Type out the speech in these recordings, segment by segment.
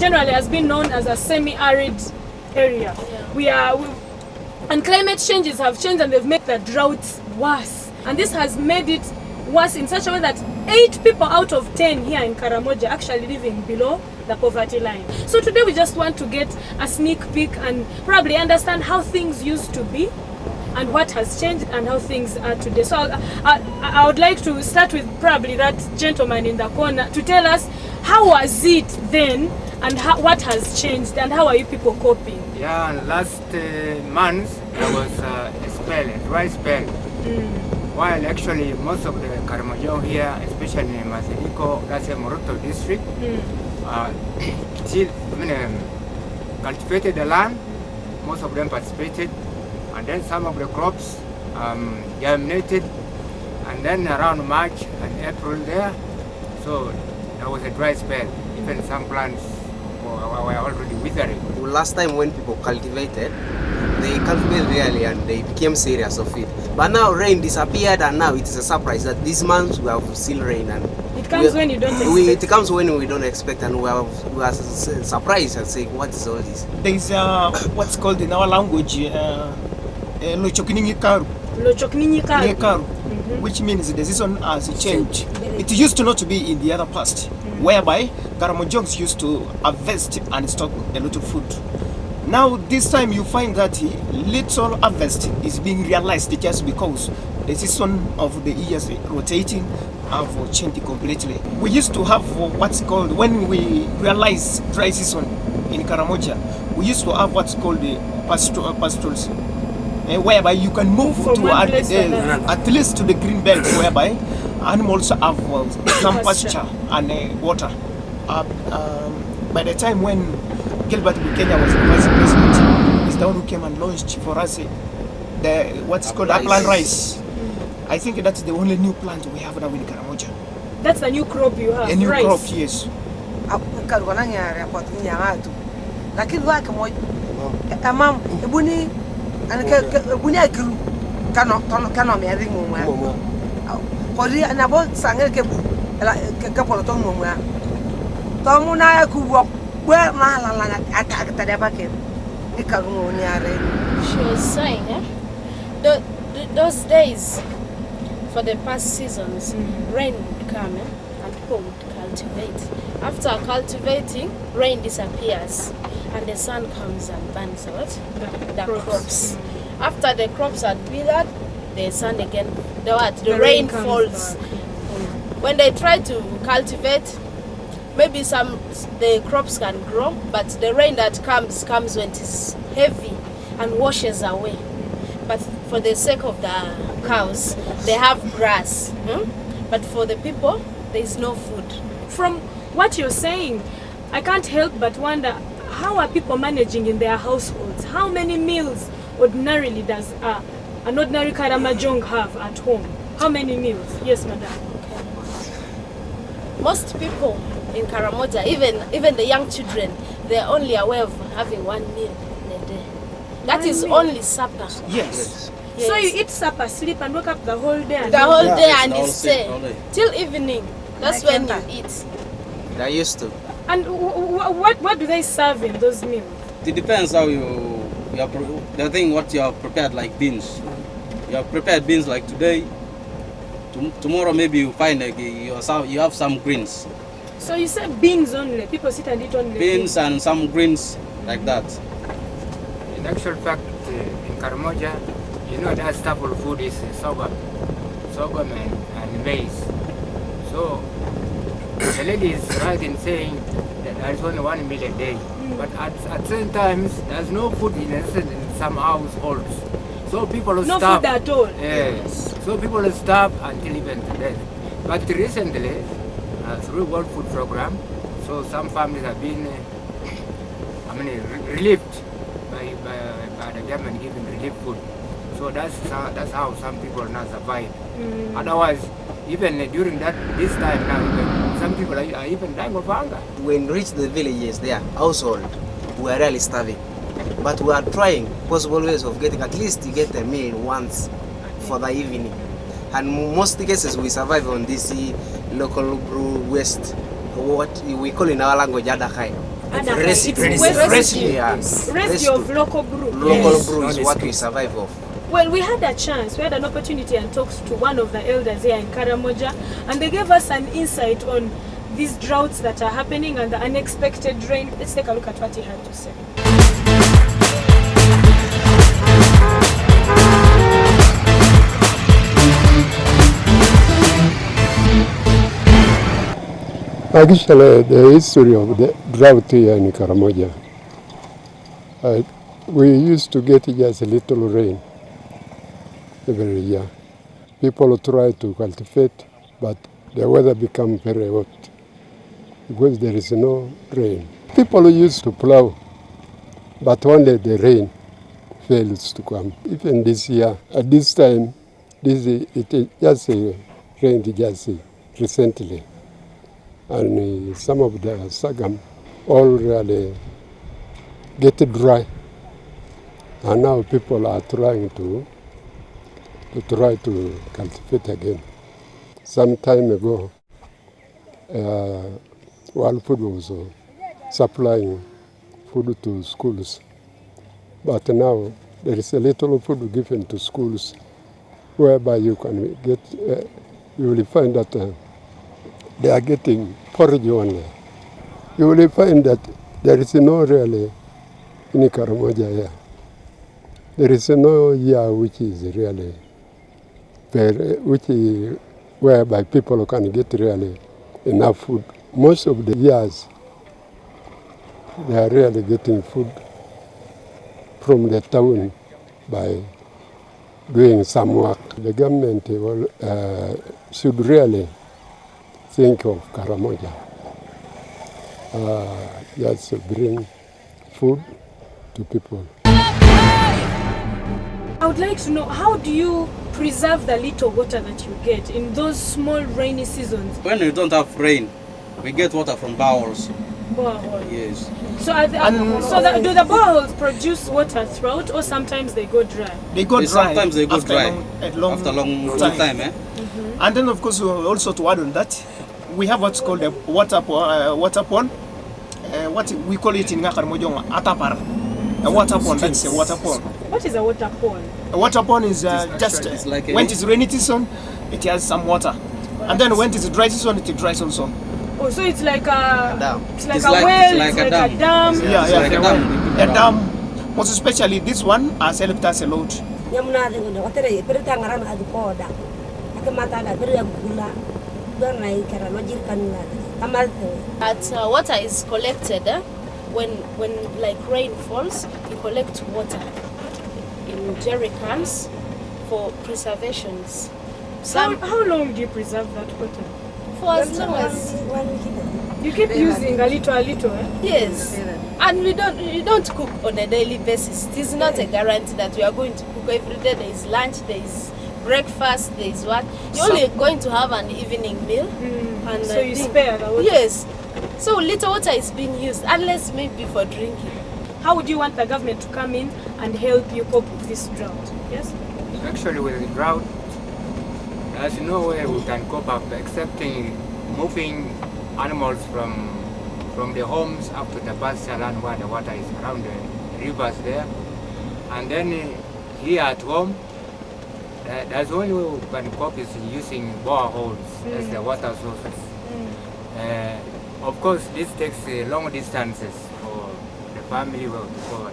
generally has been known as a semi-arid area. And climate changes have changed, and they've made the droughts worse. And this has made it worse in such a way that 8 people out of 10 here in Karamoja actually living below the poverty line. So today we just want to get a sneak peek and probably understand how things used to be and what has changed and how things are today. So I would like to start with probably that gentleman in the corner to tell us how was it then and what has changed and how are you people coping? Yeah, last month there was a dry spell. While actually most of the Karamoja here, especially in Masiriko, that's a Moroto district, still cultivated the land. Most of them participated, and then some of the crops germinated, and then around March and April there, so there was a dry spell. Even some plants were already withering. Last time when people cultivated, they cultivated really and they became serious of it. But now rain disappeared, and now it is a surprise that this month we have still rain, and it comes when you don't expect. It comes when we don't expect, and we are surprised and saying, what is all this? There is what's called in our language which means the season has changed. It used to not to be in the other past, whereby Karamojongs used to harvest and stock a lot of food. Now this time you find that little harvest is being realized just because the season of the years rotating have changed completely. We used to have what's called, when we realize dry season in Karamoja, we used to have what's called the pastorals, whereby you can move to at least to the green belt, whereby animals have some pasture and water. By the time when Gilbert Bukenya was the vice president, he's the one who came and launched for us the what's called upland rice. I think that's the only new plant we have now in Karamoja. That's the new crop you have. A new rice. Crop, yes. She was saying, those days for the past seasons, rain would come and people would cultivate. After cultivating, rain disappears and the sun comes and burns out the crops. After the crops are withered, the sun again, the rain falls. When they try to cultivate, maybe the crops can grow, but the rain that comes when it is heavy and washes away. But for the sake of the cows, they have grass. But for the people, there is no food. From what you're saying, I can't help but wonder, how are people managing in their households? How many meals ordinarily does an ordinary Karamojong have at home? How many meals? Yes, madam. Okay. Most people in Karamoja, even the young children, they're only aware of having one meal in a day. That is only supper. Yes. So you eat supper, sleep, and wake up the whole day. The whole day and you stay till evening. That's when you eat. They used to. And what do they serve in those meals? It depends how the thing what you have prepared, like beans. You have prepared beans like today. Tomorrow maybe you find like you have some greens. So you say beans only? People sit and eat only beans and some greens like that. In actual fact, in Karamoja, that staple food is sorghum and maize. So the lady is right in saying that there is only 1 meal a day. But at certain times, there's no food in some households. So people starve. No food at all. Yes. So people starve until even today. But recently, through World Food Program, so some families have been relieved by the government giving relief food. So that's how some people now survive. Otherwise, even during this time now, some people are even dying of hunger. When we reach the villages, their household, we are really starving. But we are trying possible ways of getting at least to get a meal once for the evening. And most cases we survive on this local waste, what we call in our language adakai. Recipe. It's Recipe. Yes. recipe of local brew. Local Yes. brew is what we survive off. Well, we had a chance, we had an opportunity and talked to one of the elders here in Karamoja, and they gave us an insight on these droughts that are happening and the unexpected rain. Let's take a look at what he had to say. Actually, the history of the drought here in Karamoja, we used to get just a little rain every year. People try to cultivate, but the weather become very hot because there is no rain. People used to plow, but only the rain fails to come. Even this year, at this time, it just rained just recently. And some of the sorghum all really get dry. And now people are trying to cultivate again. Some time ago, World Food was supplying food to schools. But now there is a little food given to schools whereby you can get, you will find that they are getting porridge only. You will find that there is no really in Karamoja here. There is no year which is really whereby people can get really enough food. Most of the years they are really getting food from the town by doing some work. The government should really think of Karamoja. Just bring food to people. I would like to know, how do you preserve the little water that you get in those small rainy seasons? When we don't have rain, we get water from boreholes. Borehole. Yes. So, do the boreholes produce water throughout, or sometimes they go dry? They go dry. Sometimes they go after dry a long after a long time. And then, of course, also to add on that, we have what's called a water pond. What we call it in Karamoja, atapar. A water pond. That's a water pond. What is a water pond? A water pond is just like when it's rainy season, it has some water, and then when it's dry season, it dries also. Oh, so it's like a dam. It's like a well. It's like a dam. Yeah, like a dam. A dam. Most especially this one has helped us a lot. Water is collected when like rain falls. You collect water in jerry cans for preservations. How long do you preserve that water? For as long as You keep using a little, eh? yes, and you don't cook on a daily basis. It is not a guarantee that we are going to cook every day. There is lunch, there is breakfast, there is what. You're only going to have an evening meal, and So you spare the water? Yes, so little water is being used, unless maybe for drinking. How would you want the government to come in and help you cope with this drought? Yes? Actually, with the drought, there's no way we can cope up except moving animals from the homes up to the pasture land where the water is around the rivers there. And then here at home, that's the only way we can cope is using boreholes as the water sources. Of course, this takes long distances for the family to go.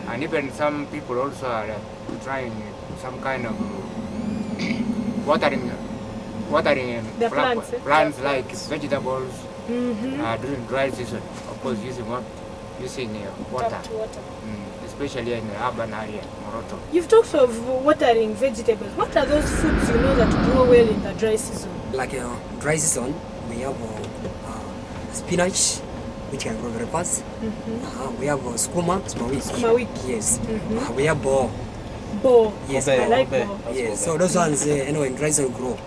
And even some people also are trying some kind of watering The plants, plants like vegetables during dry season. Of course, using water, Tapped water. especially in the urban area, Moroto. You've talked of watering vegetables. What are those foods you know that grow well in the dry season? Like dry season, we have spinach, which can grow very fast. We have skuma wiki. Yes. We have bo. Bo. Yes, I like bo. bo. Yes. So those ones, in dry season grow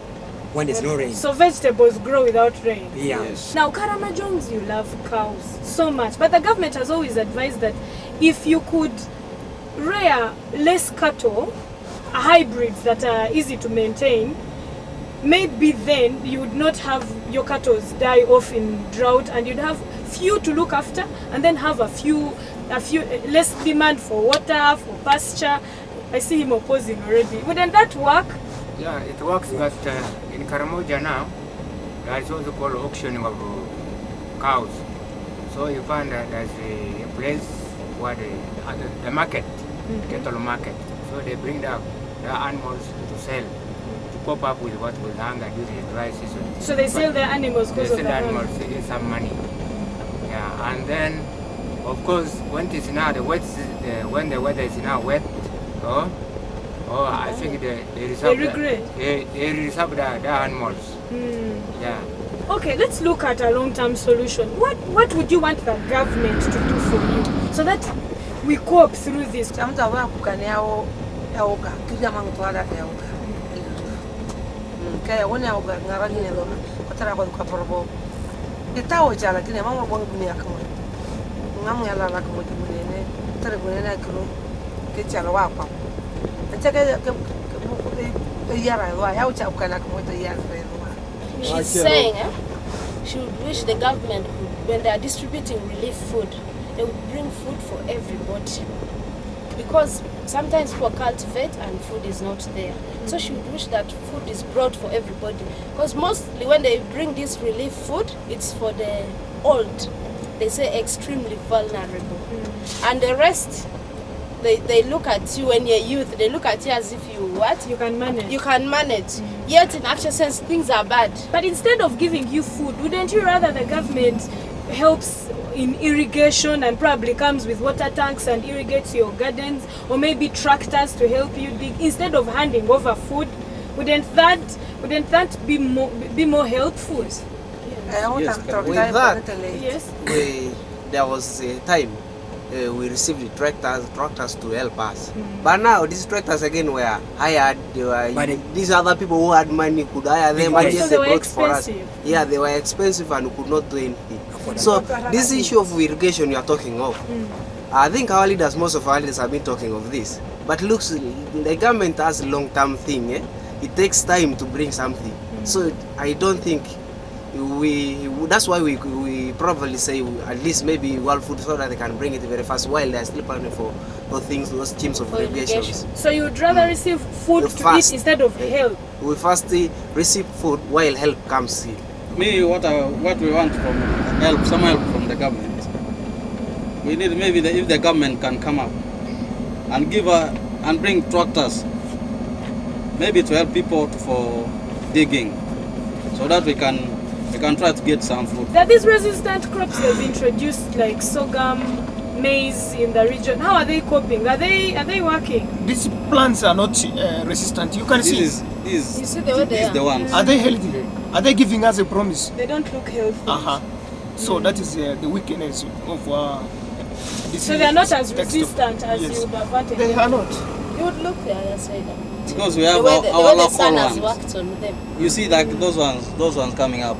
when there's no rain. So vegetables grow without rain? Yeah. Yes. Now, Karamojongs, you love cows so much, but the government has always advised that if you could rear less cattle, hybrids that are easy to maintain, maybe then you would not have your cattle die off in drought and you'd have few to look after, and then have a few less demand for water, for pasture. I see him opposing already. Wouldn't that work? Yeah, it works, but in Karamoja now, there is also called auctioning of cows. So you find that there's a place where the market, cattle market. So they bring the animals to sell, to cope up with what will hunger during the dry season. So they sell their animals because of the hunger. They sell animals to get some money. Yeah, and then of course when it is now when the weather is now wet, I think they reserve the animals. Yeah. Okay, let's look at a long-term solution. What would you want the government to do for you so that we cope through this? She's saying she would wish the government would, when they are distributing relief food, they would bring food for everybody. Because sometimes people cultivate and food is not there. So she would wish that food is brought for everybody. Because mostly when they bring this relief food, it's for the old. They say extremely vulnerable. And the rest, they look at you when you're youth, they look at you as if you can manage. You can manage. Yet in actual sense things are bad. But instead of giving you food, wouldn't you rather the government helps in irrigation and probably comes with water tanks and irrigates your gardens, or maybe tractors to help you dig, instead of handing over food? Wouldn't that be more helpful? With that, Yes. There was a time we received tractors to help us. But now these tractors again were hired. These other people who had money could hire them, and yes, they were brought for us. expensive. Yeah, they were expensive and could not do anything. So this issue of irrigation you are talking of, I think our leaders, most of our leaders have been talking of this. But looks, the government has a long-term thing. It takes time to bring something. So I don't think that's why we probably say at least maybe World Food so that they can bring it very fast while they're still planning for things, those schemes of irrigation. So you would rather receive food to eat instead of help? We first receive food while help comes in. Me, what we want from help, some help from the government. We need maybe if the government can come up and and bring tractors, maybe to help people for digging, so that we can try to get some food. There are these resistant crops they've introduced, like sorghum, maize in the region. How are they coping? Are they working? These plants are not resistant. You can see. You see the way they are. The ones. Are they healthy? Are they giving us a promise? They don't look healthy. So that is the weakness of this. So they are not as resistant as you would have wanted. They are not. You would look the other side. Because we have our local ones. You see, like those ones coming up.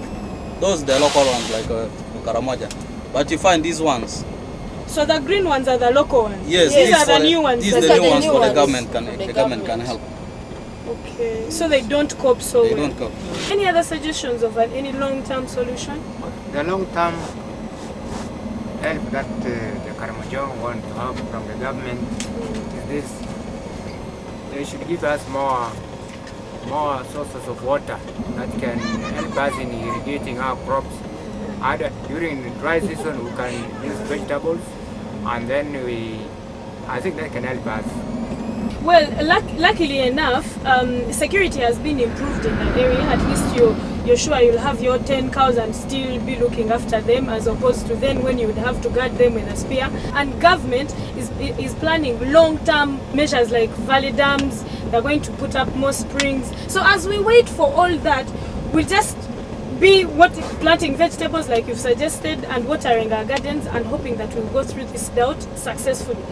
Those are the local ones, like Karamoja. But you find these ones. So the green ones are the local ones? Yes, these are the new ones. These are the new ones for the government. The government can help. Okay, so they don't cope so well. They don't cope. Any other suggestions of any long-term solution? The long-term help that the Karamoja want to have from the government is this. They should give us more sources of water that can help us in irrigating our crops. During the dry season we can use vegetables, and then I think that can help us. Well, luckily enough, security has been improved in that area. At least you're sure you'll have your 10 cows and still be looking after them, as opposed to then when you would have to guard them with a spear. And government is planning long-term measures like valley dams. They're going to put up more springs. So as we wait for all that, we'll just be planting vegetables like you've suggested and watering our gardens and hoping that we'll go through this drought successfully.